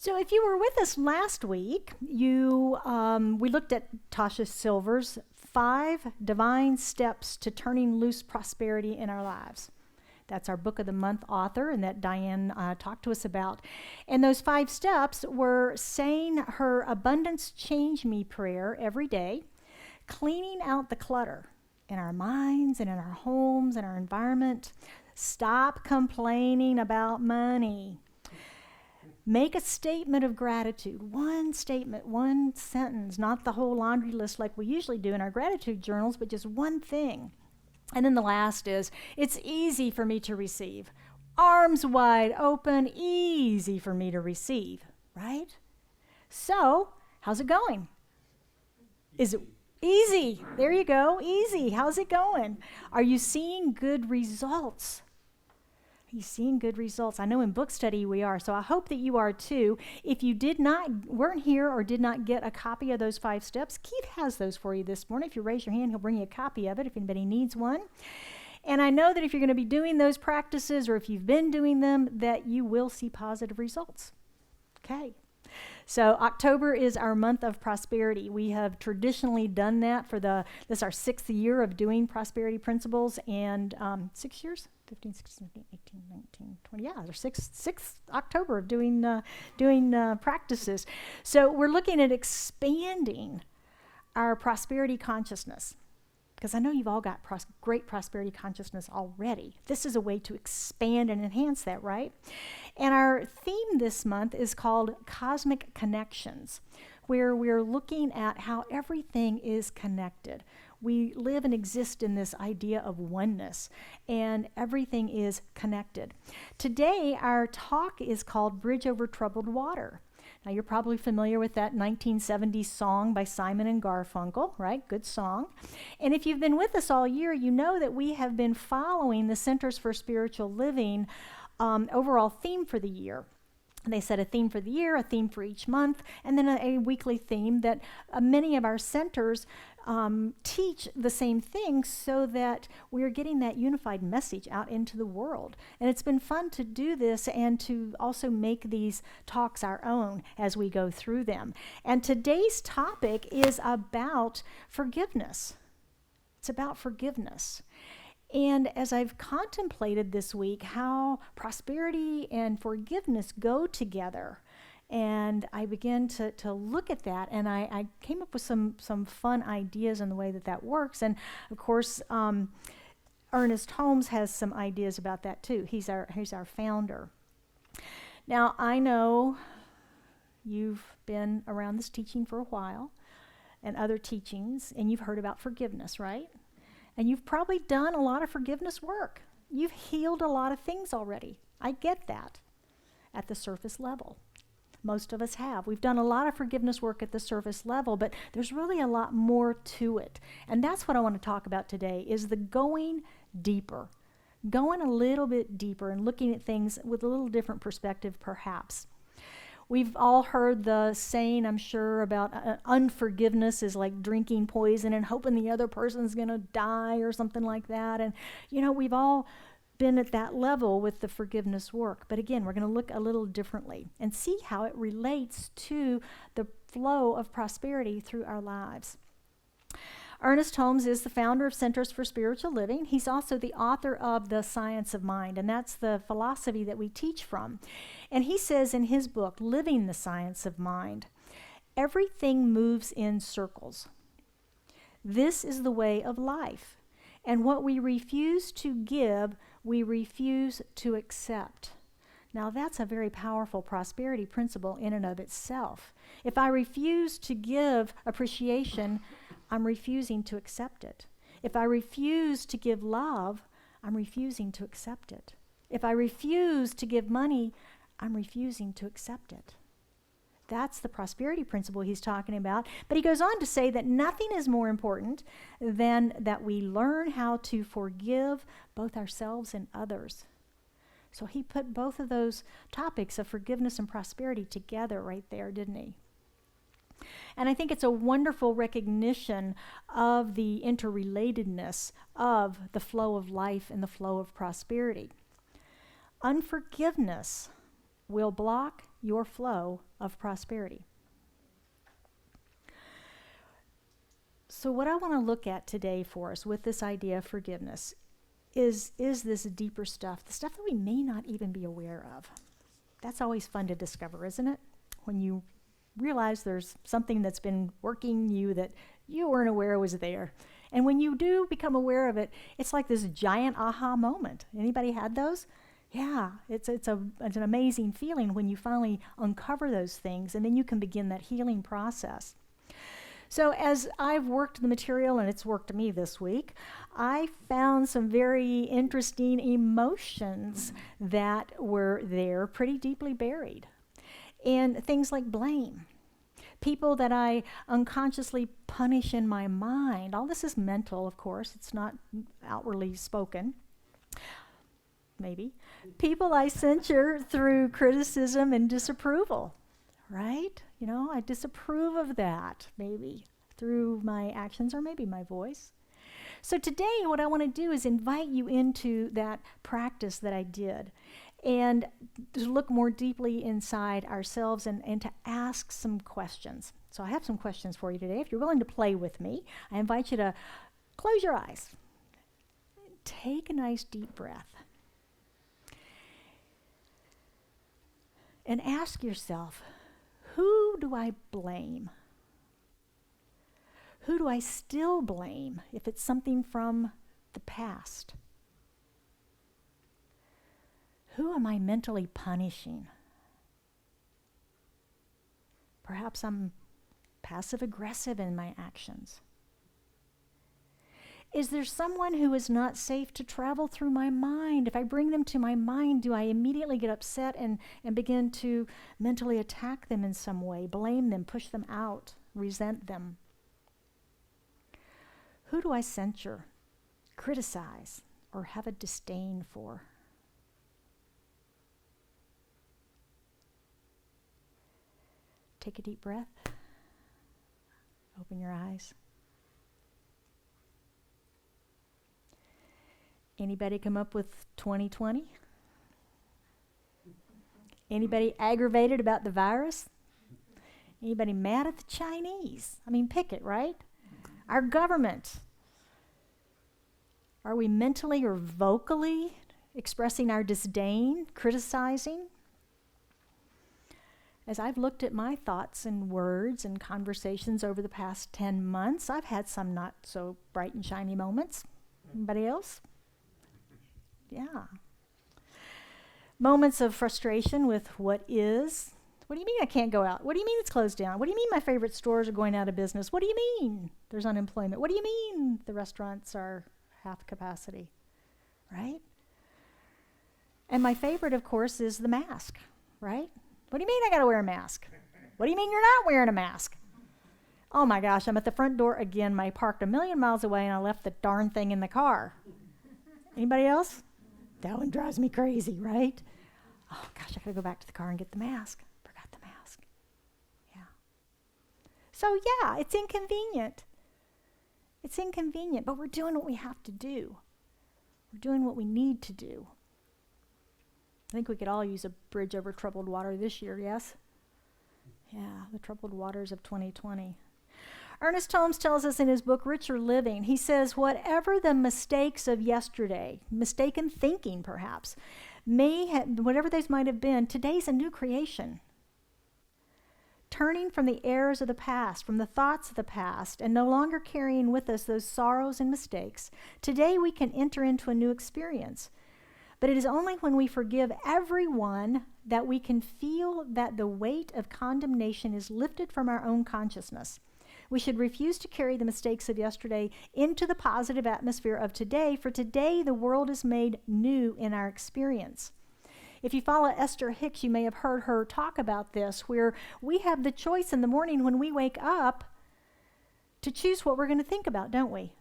So if you were with us last week, we looked at Tasha Silver's 5 divine steps to turning loose prosperity in our lives. That's our book of the month author, and that Diane talked to us about. And those 5 steps were saying her abundance change me prayer every day, cleaning out the clutter in our minds and in our homes and our environment. Stop complaining about money. Make a statement of gratitude. One statement, one sentence, not the whole laundry list like we usually do in our gratitude journals, but just one thing. And then the last is, it's easy for me to receive. Arms wide open, easy for me to receive, right? So, how's it going? Is it easy? There you go, easy. How's it going? Are you seeing good results? Are you seeing good results? I know in book study we are, so I hope that you are too. If you weren't here or did not get a copy of those 5 steps, Keith has those for you this morning. If you raise your hand, he'll bring you a copy of it if anybody needs one. And I know that if you're going to be doing those practices, or if you've been doing them, that you will see positive results. Okay. So October is our month of prosperity. We have traditionally done that this is our 6th year of doing prosperity principles, and 6 years? 15, 16, 17, 18, 19, 20, yeah, our 6th October of doing practices. So we're looking at expanding our prosperity consciousness, because I know you've all got great prosperity consciousness already. This is a way to expand and enhance that, right? And our theme this month is called Cosmic Connections, where we're looking at how everything is connected. We live and exist in this idea of oneness, and everything is connected. Today, our talk is called Bridge Over Troubled Water. Now, you're probably familiar with that 1970s song by Simon and Garfunkel, right? Good song. And if you've been with us all year, you know that we have been following the Centers for Spiritual Living overall theme for the year. They set a theme for the year, a theme for each month, and then a weekly theme that many of our centers teach the same thing, so that we're getting that unified message out into the world. And it's been fun to do this and to also make these talks our own as we go through them. And today's topic is about forgiveness. It's about forgiveness. And as I've contemplated this week how prosperity and forgiveness go together, and I began to look at that, and I came up with some fun ideas in the way that works. And of course, Ernest Holmes has some ideas about that too. He's our founder. Now, I know you've been around this teaching for a while, and other teachings, and you've heard about forgiveness, right? And you've probably done a lot of forgiveness work. You've healed a lot of things already. I get that at the surface level. Most of us have. We've done a lot of forgiveness work at the surface level, but there's really a lot more to it. And that's what I want to talk about today, is the going deeper. Going a little bit deeper and looking at things with a little different perspective, perhaps. We've all heard the saying, I'm sure, about unforgiveness is like drinking poison and hoping the other person's going to die or something like that. And, we've all been at that level with the forgiveness work. But again, we're going to look a little differently and see how it relates to the flow of prosperity through our lives. Ernest Holmes is the founder of Centers for Spiritual Living. He's also the author of The Science of Mind, and that's the philosophy that we teach from. And he says in his book, Living the Science of Mind, everything moves in circles. This is the way of life. And what we refuse to give, we refuse to accept. Now, that's a very powerful prosperity principle in and of itself. If I refuse to give appreciation, I'm refusing to accept it. If I refuse to give love, I'm refusing to accept it. If I refuse to give money, I'm refusing to accept it. That's the prosperity principle he's talking about. But he goes on to say that nothing is more important than that we learn how to forgive both ourselves and others. So he put both of those topics of forgiveness and prosperity together right there, didn't he? And I think it's a wonderful recognition of the interrelatedness of the flow of life and the flow of prosperity. Unforgiveness will block your flow of prosperity. So what I want to look at today for us with this idea of forgiveness is this deeper stuff, the stuff that we may not even be aware of. That's always fun to discover, isn't it? When you realize there's something that's been working you that you weren't aware was there. And when you do become aware of it, it's like this giant aha moment. Anybody had those? Yeah, it's an amazing feeling when you finally uncover those things, and then you can begin that healing process. So as I've worked the material, and it's worked me this week, I found some very interesting emotions that were there, pretty deeply buried. And things like blame. People that I unconsciously punish in my mind. All this is mental, of course. It's not outwardly spoken. Maybe. People I censure through criticism and disapproval. Right? You know, I disapprove of that, maybe, through my actions or maybe my voice. So today, what I want to do is invite you into that practice that I did and to look more deeply inside ourselves and to ask some questions. So I have some questions for you today. If you're willing to play with me, I invite you to close your eyes. Take a nice deep breath. And ask yourself, who do I blame? Who do I still blame if it's something from the past? Who am I mentally punishing? Perhaps I'm passive-aggressive in my actions. Is there someone who is not safe to travel through my mind? If I bring them to my mind, do I immediately get upset and begin to mentally attack them in some way, blame them, push them out, resent them? Who do I censure, criticize, or have a disdain for? Take a deep breath. Open your eyes. Anybody come up with 2020? Anybody aggravated about the virus? Anybody mad at the Chinese? I mean, pick it, right? Our government. Are we mentally or vocally expressing our disdain, criticizing? As I've looked at my thoughts and words and conversations over the past 10 months, I've had some not so bright and shiny moments. Anybody else? Yeah. Moments of frustration with what is. What do you mean I can't go out? What do you mean it's closed down? What do you mean my favorite stores are going out of business? What do you mean there's unemployment? What do you mean the restaurants are half capacity? Right? And my favorite, of course, is the mask, right? What do you mean I gotta wear a mask? What do you mean you're not wearing a mask? Oh my gosh, I'm at the front door again. I parked a million miles away and I left the darn thing in the car. Anybody else? That one drives me crazy, right? Oh gosh, I gotta go back to the car and get the mask. Forgot the mask. Yeah. So yeah, it's inconvenient. It's inconvenient, but we're doing what we have to do. We're doing what we need to do. I think we could all use a bridge over troubled water this year, yes? Yeah, the troubled waters of 2020. Ernest Holmes tells us in his book, Richer Living, he says, whatever the mistakes of yesterday, mistaken thinking perhaps, whatever those might have been, today's a new creation. Turning from the errors of the past, from the thoughts of the past, and no longer carrying with us those sorrows and mistakes, today we can enter into a new experience. But it is only when we forgive everyone that we can feel that the weight of condemnation is lifted from our own consciousness. We should refuse to carry the mistakes of yesterday into the positive atmosphere of today, for today the world is made new in our experience. If you follow Esther Hicks, you may have heard her talk about this, where we have the choice in the morning when we wake up to choose what we're going to think about, don't we?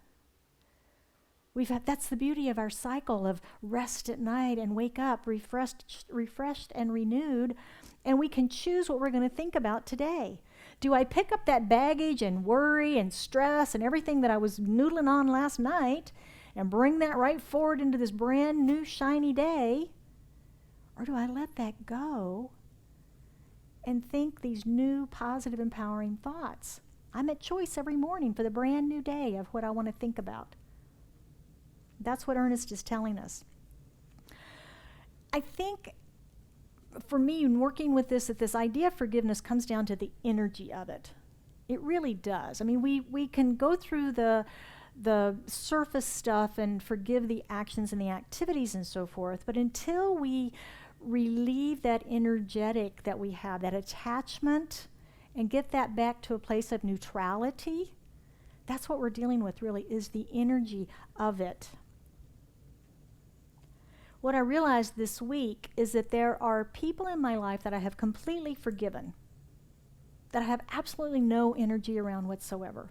That's the beauty of our cycle of rest at night and wake up refreshed and renewed, and we can choose what we're going to think about today. Do I pick up that baggage and worry and stress and everything that I was noodling on last night and bring that right forward into this brand new shiny day? Or do I let that go and think these new, positive, empowering thoughts. I'm at choice every morning for the brand new day of what I want to think about. That's what Ernest is telling us. I think for me, in working with this, that this idea of forgiveness comes down to the energy of it. It really does. I mean, we can go through the surface stuff and forgive the actions and the activities and so forth, but until we relieve that energetic that we have, that attachment, and get that back to a place of neutrality, that's what we're dealing with really, is the energy of it. What I realized this week is that there are people in my life that I have completely forgiven, that I have absolutely no energy around whatsoever.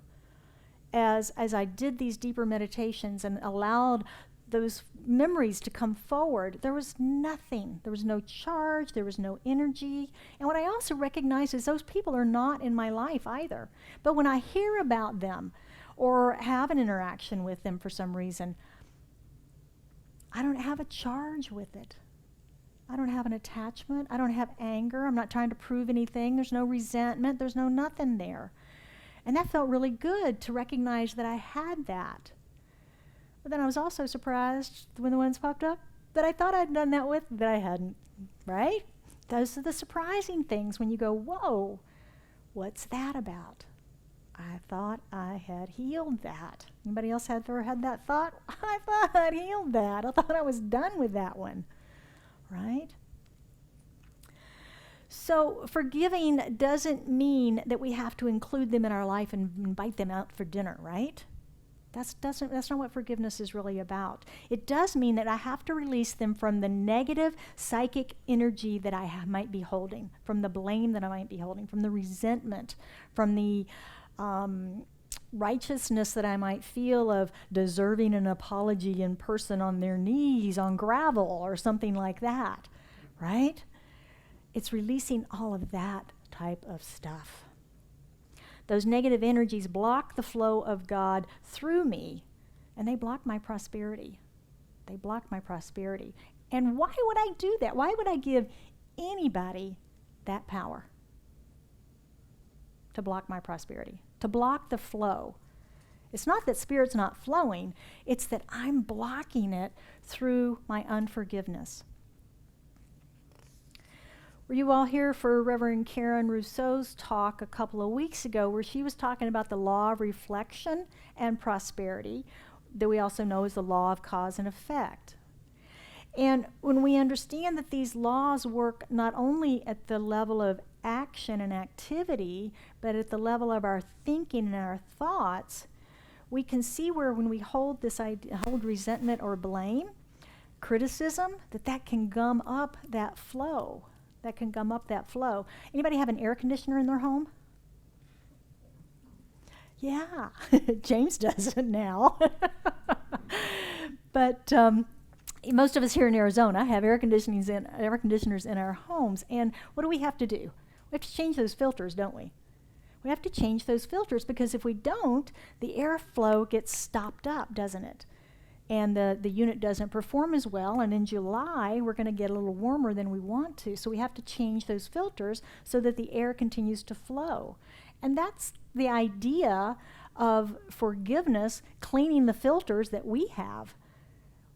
As I did these deeper meditations and allowed those memories to come forward, there was nothing. There was no charge, there was no energy. And what I also recognize is those people are not in my life either. But when I hear about them or have an interaction with them for some reason, I don't have a charge with it. I don't have an attachment. I don't have anger. I'm not trying to prove anything. There's no resentment. There's no nothing there. And that felt really good to recognize that I had that. But then I was also surprised when the ones popped up that I thought I'd done that with, that I hadn't, right? Those are the surprising things when you go, whoa, what's that about? I thought I had healed that. Anybody else ever had that thought? I thought I'd healed that. I thought I was done with that one, right? So forgiving doesn't mean that we have to include them in our life and invite them out for dinner, right? That's not what forgiveness is really about. It does mean that I have to release them from the negative psychic energy that I might be holding, from the blame that I might be holding, from the resentment, from the righteousness that I might feel of deserving an apology in person on their knees on gravel or something like that, right? It's releasing all of that type of stuff. Those negative energies block the flow of God through me, and they block my prosperity. They block my prosperity. And why would I do that? Why would I give anybody that power to block my prosperity, to block the flow? It's not that Spirit's not flowing, it's that I'm blocking it through my unforgiveness. Were you all here for Reverend Karen Rousseau's talk a couple of weeks ago where she was talking about the law of reflection and prosperity that we also know as the law of cause and effect? And when we understand that these laws work not only at the level of action and activity, but at the level of our thinking and our thoughts, we can see where when we hold this idea, hold resentment or blame, criticism, that can gum up that flow. That can gum up that flow. Anybody have an air conditioner in their home? Yeah, James does it now. But most of us here in Arizona have air conditioners in our homes. And what do we have to do? We have to change those filters, don't we? We have to change those filters because if we don't, the airflow gets stopped up, doesn't it? And the unit doesn't perform as well, and in July, we're going to get a little warmer than we want to, so we have to change those filters so that the air continues to flow. And that's the idea of forgiveness, cleaning the filters that we have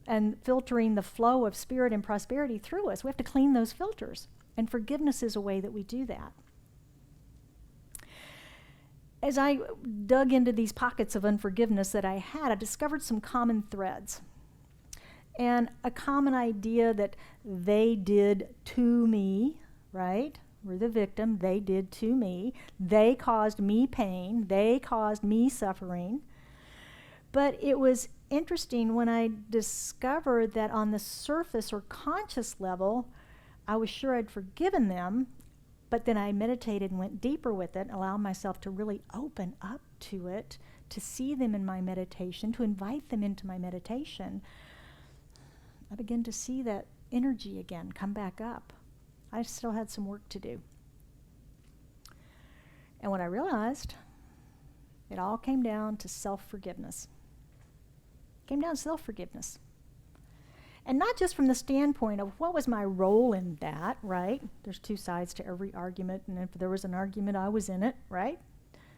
and filtering the flow of spirit and prosperity through us. We have to clean those filters, and forgiveness is a way that we do that. As I dug into these pockets of unforgiveness that I had, I discovered some common threads. And a common idea that they did to me, right? We're the victim. They did to me. They caused me pain. They caused me suffering. But it was interesting when I discovered that on the surface or conscious level, I was sure I'd forgiven them. But then I meditated and went deeper with it, allowed myself to really open up to it, to see them in my meditation, to invite them into my meditation. I began to see that energy again come back up. I still had some work to do. And what I realized, it all came down to self-forgiveness. It came down to self-forgiveness. And not just from the standpoint of what was my role in that, right? There's two sides to every argument, and if there was an argument, I was in it, right?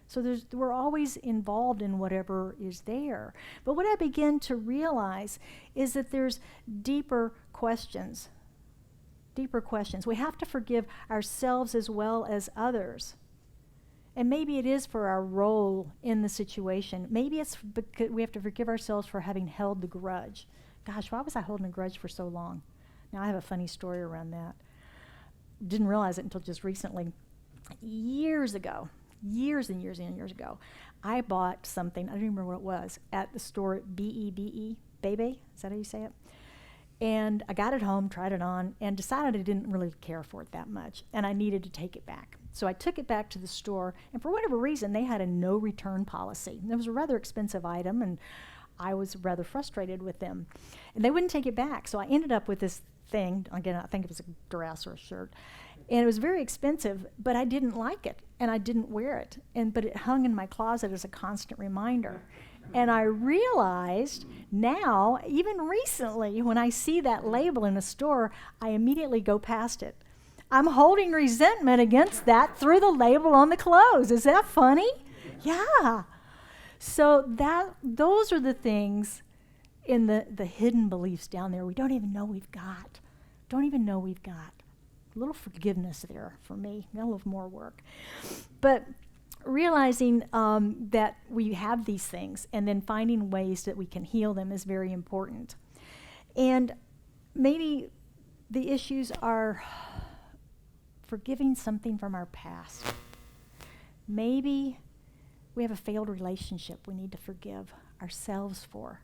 So we're always involved in whatever is there. But what I begin to realize is that there's deeper questions. Deeper questions. We have to forgive ourselves as well as others. And maybe it is for our role in the situation. Maybe it's because we have to forgive ourselves for having held the grudge. Gosh, why was I holding a grudge for so long? Now, I have a funny story around that. Didn't realize it until just recently. Years ago, years and years and years ago, I bought something, I don't even remember what it was, at the store Bebe, Bebe, is that how you say it? And I got it home, tried it on, and decided I didn't really care for it that much, and I needed to take it back. So I took it back to the store, and for whatever reason, they had a no return policy. And it was a rather expensive item, and I was rather frustrated with them. And they wouldn't take it back, so I ended up with this thing, again, I think it was a dress or a shirt, and it was very expensive, but I didn't like it, and I didn't wear it, but it hung in my closet as a constant reminder. And I realized now, even recently, when I see that label in a store, I immediately go past it. I'm holding resentment against that through the label on the clothes. Is that funny? Yeah. So those are the things in the hidden beliefs down there we don't even know we've got. Don't even know we've got. A little forgiveness there for me. A little more work. But realizing that we have these things and then finding ways that we can heal them is very important. And maybe the issues are forgiving something from our past. Maybe we have a failed relationship we need to forgive ourselves for,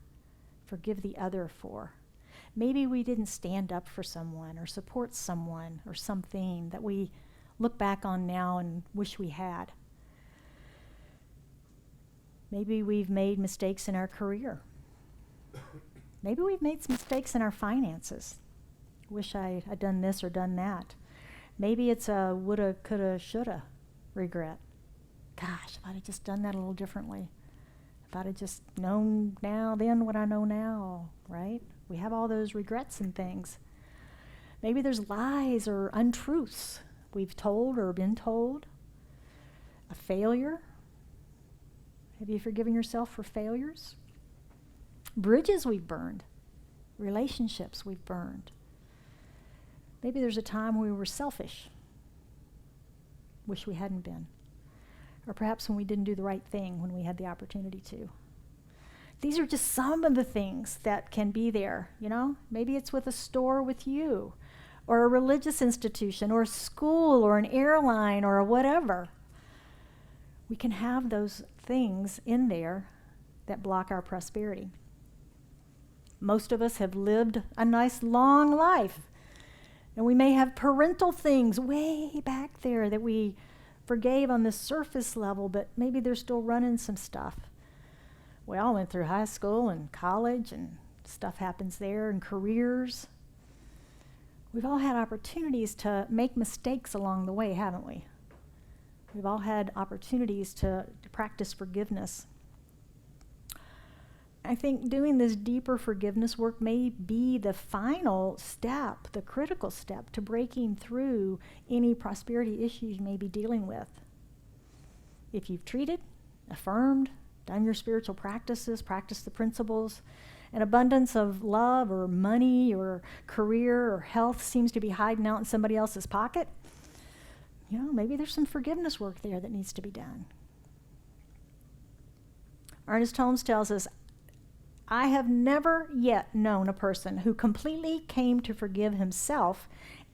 forgive the other for. Maybe we didn't stand up for someone or support someone or something that we look back on now and wish we had. Maybe we've made mistakes in our career. Maybe we've made some mistakes in our finances. Wish I had done this or done that. Maybe it's a woulda, coulda, shoulda regret. Gosh, if I'd have just done that a little differently. If I'd have just known then what I know now, right? We have all those regrets and things. Maybe there's lies or untruths we've told or been told. A failure. Have you forgiven yourself for failures? Bridges we've burned. Relationships we've burned. Maybe there's a time when we were selfish. Wish we hadn't been. Or perhaps when we didn't do the right thing when we had the opportunity to. These are just some of the things that can be there, you know? Maybe it's with a store with you, or a religious institution, or a school, or an airline, or whatever. We can have those things in there that block our prosperity. Most of us have lived a nice long life, and we may have parental things way back there that we forgave on the surface level, but maybe they're still running some stuff. We all went through high school and college, and stuff happens there, and careers. We've all had opportunities to make mistakes along the way, haven't we? We've all had opportunities to practice forgiveness. I think doing this deeper forgiveness work may be the final step, the critical step to breaking through any prosperity issues you may be dealing with. If you've treated, affirmed, done your spiritual practices, practiced the principles, an abundance of love or money or career or health seems to be hiding out in somebody else's pocket, you know, maybe there's some forgiveness work there that needs to be done. Ernest Holmes tells us, I have never yet known a person who completely came to forgive himself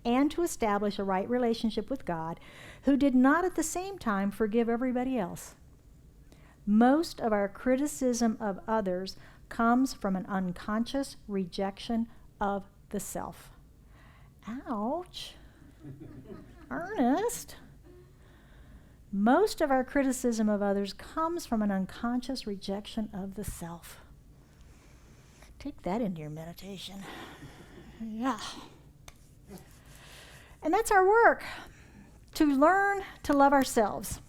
and to establish a right relationship with God who did not at the same time forgive everybody else. Most of our criticism of others comes from an unconscious rejection of the self. Ouch. Ernest. Most of our criticism of others comes from an unconscious rejection of the self. Take that into your meditation. Yeah. And that's our work, to learn to love ourselves,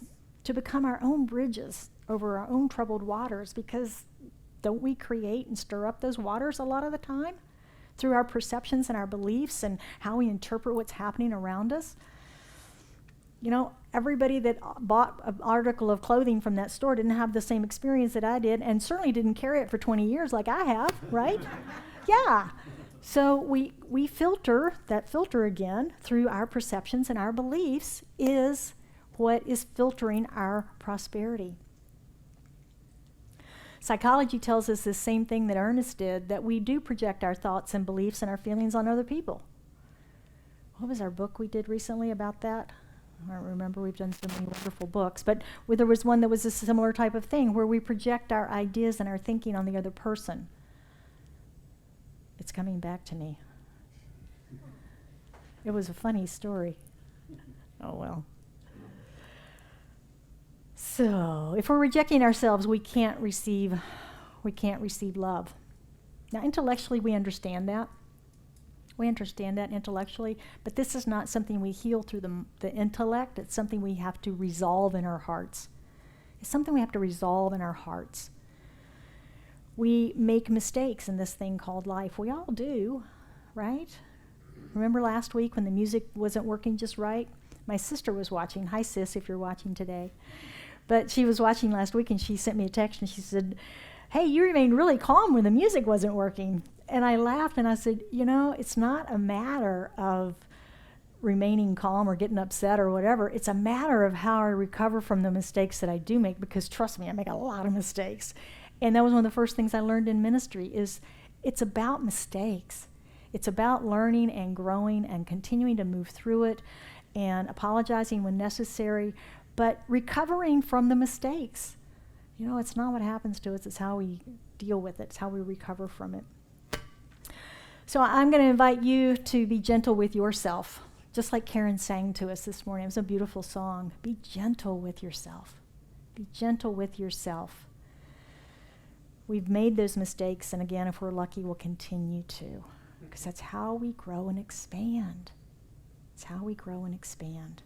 to become our own bridges over our own troubled waters, because don't we create and stir up those waters a lot of the time through our perceptions and our beliefs and how we interpret what's happening around us. You know, everybody that bought an article of clothing from that store didn't have the same experience that I did, and certainly didn't carry it for 20 years like I have, right? Yeah. So we filter, that filter again, through our perceptions and our beliefs is what is filtering our prosperity. Psychology tells us the same thing that Ernest did, that we do project our thoughts and beliefs and our feelings on other people. What was our book we did recently about that? I don't remember, we've done so many wonderful books, but there was one that was a similar type of thing where we project our ideas and our thinking on the other person. It's coming back to me. It was a funny story. Oh well. So, if we're rejecting ourselves, we can't receive love. Now, intellectually, we understand that. We understand that intellectually, but this is not something we heal through the intellect. It's something we have to resolve in our hearts. It's something we have to resolve in our hearts. We make mistakes in this thing called life. We all do, right? Remember last week when the music wasn't working just right? My sister was watching. Hi, sis, if you're watching today. But she was watching last week, and she sent me a text, and she said, hey, you remained really calm when the music wasn't working. And I laughed, and I said, you know, it's not a matter of remaining calm or getting upset or whatever. It's a matter of how I recover from the mistakes that I do make, because trust me, I make a lot of mistakes. And that was one of the first things I learned in ministry is it's about mistakes. It's about learning and growing and continuing to move through it and apologizing when necessary, but recovering from the mistakes. You know, it's not what happens to us, it's how we deal with it, it's how we recover from it. So I'm going to invite you to be gentle with yourself, just like Karen sang to us this morning. It was a beautiful song. Be gentle with yourself. Be gentle with yourself. We've made those mistakes, and again, if we're lucky, we'll continue to, because that's how we grow and expand. It's how we grow and expand.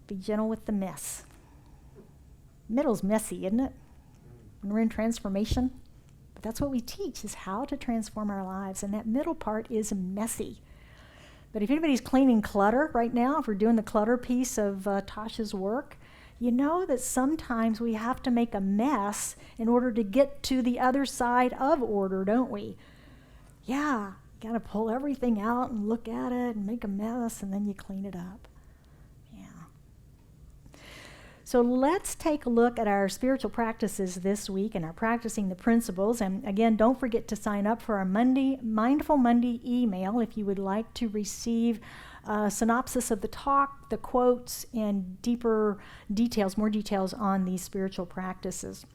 Be gentle with the mess. Middle's messy, isn't it? When we're in transformation. But that's what we teach, is how to transform our lives, and that middle part is messy. But if anybody's cleaning clutter right now, if we're doing the clutter piece of Tasha's work, you know that sometimes we have to make a mess in order to get to the other side of order, don't we? Yeah, got to pull everything out and look at it and make a mess, and then you clean it up. So let's take a look at our spiritual practices this week and our practicing the principles. And again, don't forget to sign up for our Mindful Monday email if you would like to receive a synopsis of the talk, the quotes, and deeper details, more details on these spiritual practices.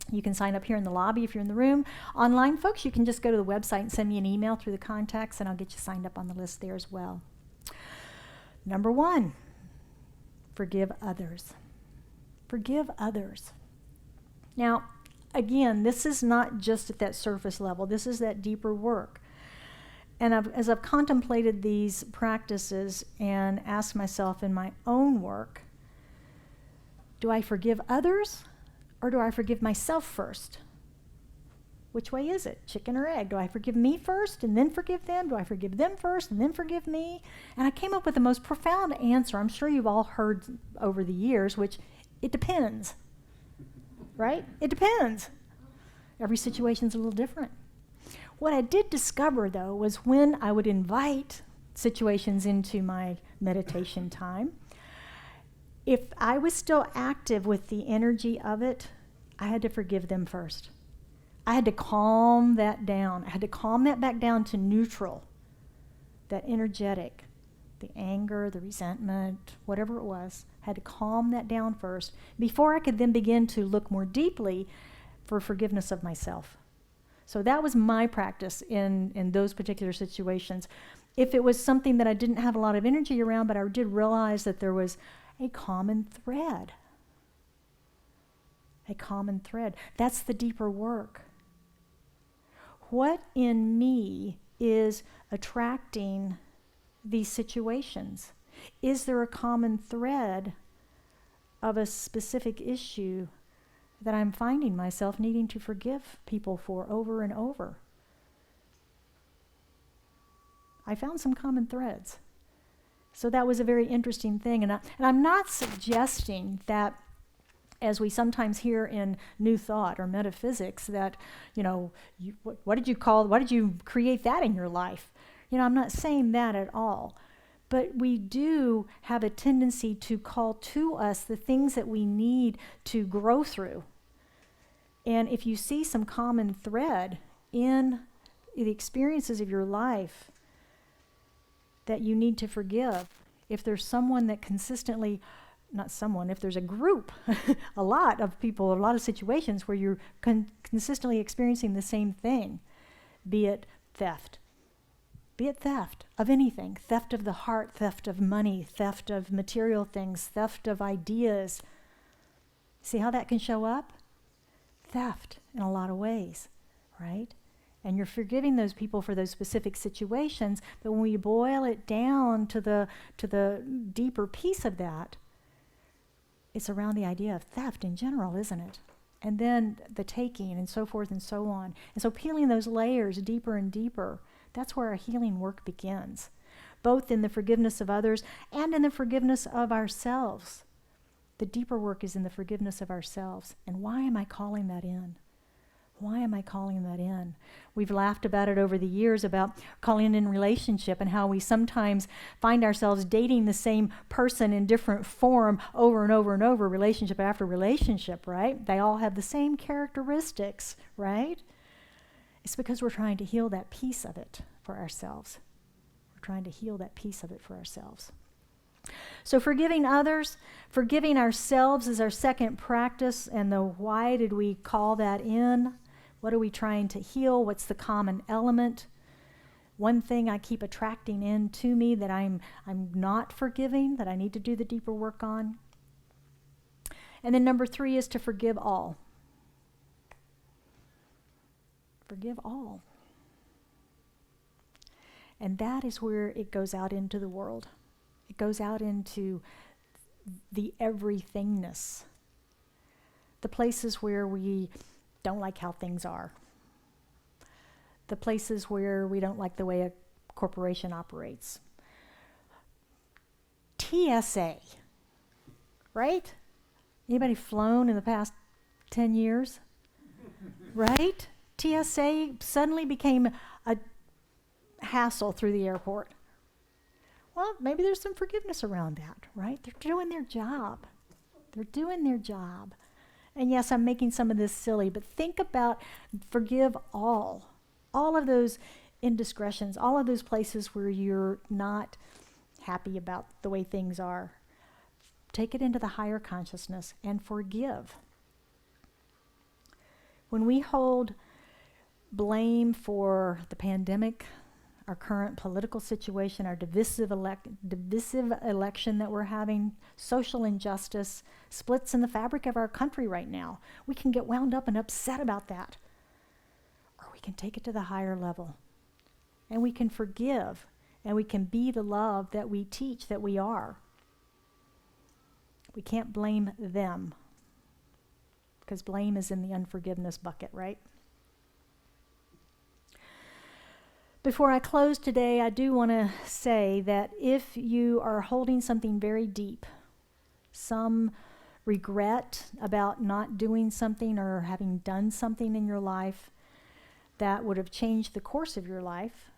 You can sign up here in the lobby if you're in the room. Online, folks, you can just go to the website and send me an email through the contacts, and I'll get you signed up on the list there as well. Number 1, forgive others. Forgive others. Now, again, this is not just at that surface level. This is that deeper work. And as I've contemplated these practices and asked myself in my own work, do I forgive others or do I forgive myself first? Which way is it? Chicken or egg? Do I forgive me first and then forgive them? Do I forgive them first and then forgive me? And I came up with the most profound answer I'm sure you've all heard over the years, which it depends, right? It depends. Every situation's a little different. What I did discover, though, was when I would invite situations into my meditation time, if I was still active with the energy of it, I had to forgive them first. I had to calm that down. I had to calm that back down to neutral, that energetic, the anger, the resentment, whatever it was. I had to calm that down first before I could then begin to look more deeply for forgiveness of myself. So that was my practice in those particular situations. If it was something that I didn't have a lot of energy around, but I did realize that there was a common thread. A common thread. That's the deeper work. What in me is attracting these situations? Is there a common thread of a specific issue that I'm finding myself needing to forgive people for over and over. I found some common threads. So that was a very interesting thing. And I'm not suggesting that, as we sometimes hear in New Thought or metaphysics, that, what did you create that in your life? I'm not saying that at all. But we do have a tendency to call to us the things that we need to grow through. And if you see some common thread in the experiences of your life that you need to forgive, if there's someone that consistently, if there's a group, a lot of people, a lot of situations where you're consistently experiencing the same thing, be it theft of anything, theft of the heart, theft of money, theft of material things, theft of ideas. See how that can show up? Theft in a lot of ways, right? And you're forgiving those people for those specific situations, but when we boil it down to the deeper piece of that, it's around the idea of theft in general, isn't it? And then the taking and so forth and so on. And so peeling those layers deeper and deeper, that's where our healing work begins, both in the forgiveness of others and in the forgiveness of ourselves. The deeper work is in the forgiveness of ourselves. And why am I calling that in? Why am I calling that in? We've laughed about it over the years, about calling in relationship and how we sometimes find ourselves dating the same person in different form over and over and over, relationship after relationship, right? They all have the same characteristics, right? It's because we're trying to heal that piece of it for ourselves. We're trying to heal that piece of it for ourselves. So forgiving others, forgiving ourselves is our second practice. And why did we call that in? What are we trying to heal? What's the common element? One thing I keep attracting in to me that I'm not forgiving, that I need to do the deeper work on. And then number 3 is to forgive all. Forgive all. And that is where it goes out into the world. It goes out into the everythingness. The places where we don't like how things are. The places where we don't like the way a corporation operates. TSA, right? Anybody flown in the past 10 years? Right? TSA suddenly became a hassle through the airport. Well, maybe there's some forgiveness around that, right? They're doing their job. They're doing their job. And yes, I'm making some of this silly, but think about forgive all of those indiscretions, all of those places where you're not happy about the way things are. Take it into the higher consciousness and forgive. When we hold blame for the pandemic, our current political situation, our divisive election that we're having, social injustice, splits in the fabric of our country right now, we can get wound up and upset about that. Or we can take it to the higher level. And we can forgive, and we can be the love that we teach that we are. We can't blame them, because blame is in the unforgiveness bucket, right? Before I close today, I do want to say that if you are holding something very deep, some regret about not doing something or having done something in your life that would have changed the course of your life,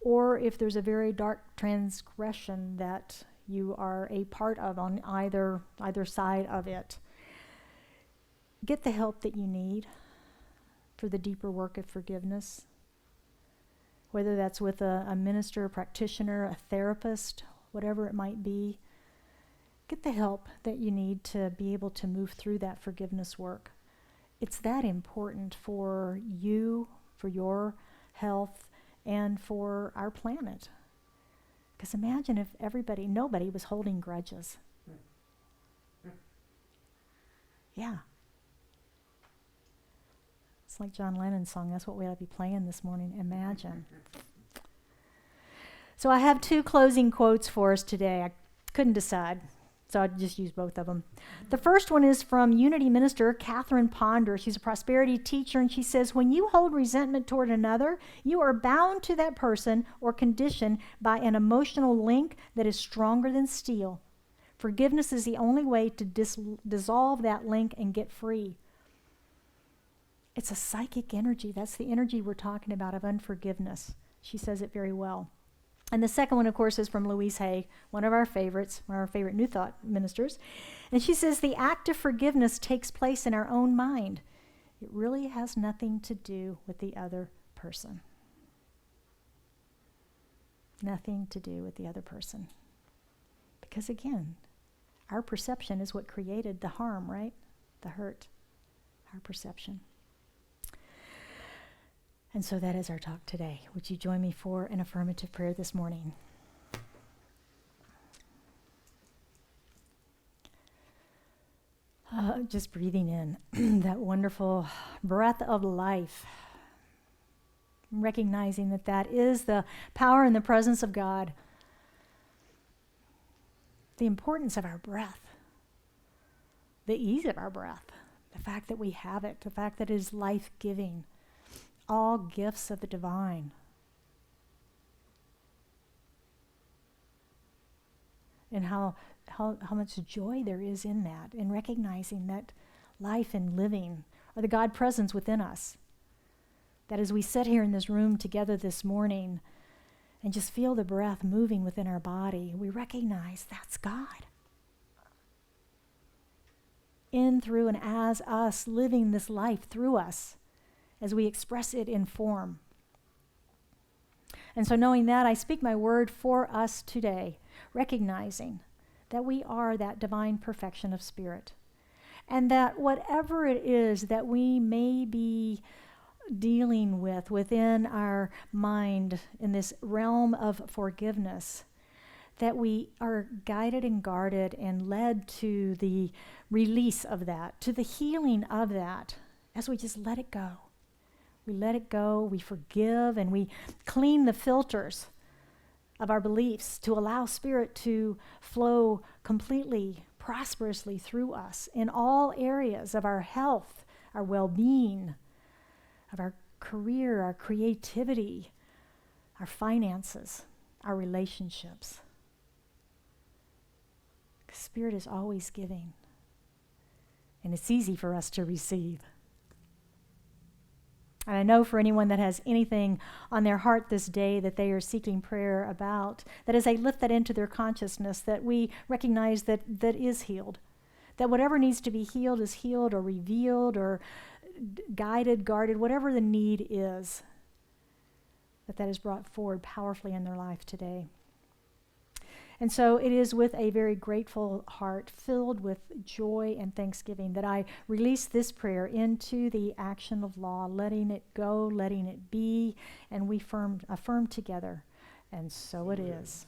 or if there's a very dark transgression that you are a part of on either side of it, get the help that you need for the deeper work of forgiveness. Whether that's with a minister, a practitioner, a therapist, whatever it might be, get the help that you need to be able to move through that forgiveness work. It's that important for you, for your health, and for our planet. Because imagine if nobody was holding grudges. Yeah. It's like John Lennon's song, that's what we ought to be playing this morning, Imagine. So I have 2 closing quotes for us today. I couldn't decide. So I just use both of them. The first one is from Unity Minister Catherine Ponder. She's a prosperity teacher, and she says, when you hold resentment toward another, you are bound to that person or condition by an emotional link that is stronger than steel. Forgiveness is the only way to dissolve that link and get free. It's a psychic energy. That's the energy we're talking about of unforgiveness. She says it very well. And the second one, of course, is from Louise Hay, one of our favorites, one of our favorite New Thought ministers. And she says, the act of forgiveness takes place in our own mind. It really has nothing to do with the other person. Nothing to do with the other person. Because again, our perception is what created the harm, right? The hurt. Our perception. And so that is our talk today. Would you join me for an affirmative prayer this morning? Just breathing in that wonderful breath of life. Recognizing that that is the power and the presence of God. The importance of our breath. The ease of our breath. The fact that we have it. The fact that it is life-giving. All gifts of the divine. And how much joy there is in that, in recognizing that life and living are the God presence within us. That as we sit here in this room together this morning and just feel the breath moving within our body, we recognize that's God. In, through, and as us, living this life through us, as we express it in form. And so knowing that, I speak my word for us today, recognizing that we are that divine perfection of spirit. And that whatever it is that we may be dealing with within our mind in this realm of forgiveness, that we are guided and guarded and led to the release of that, to the healing of that, as we just let it go. We let it go, we forgive, and we clean the filters of our beliefs to allow Spirit to flow completely, prosperously through us in all areas of our health, our well-being, of our career, our creativity, our finances, our relationships. Spirit is always giving, and it's easy for us to receive. And I know for anyone that has anything on their heart this day that they are seeking prayer about, that as they lift that into their consciousness, that we recognize that is healed. That whatever needs to be healed is healed or revealed or guided, guarded, whatever the need is, that is brought forward powerfully in their life today. And so it is with a very grateful heart, filled with joy and thanksgiving, that I release this prayer into the action of law, letting it go, letting it be, and we affirm together. And so it is.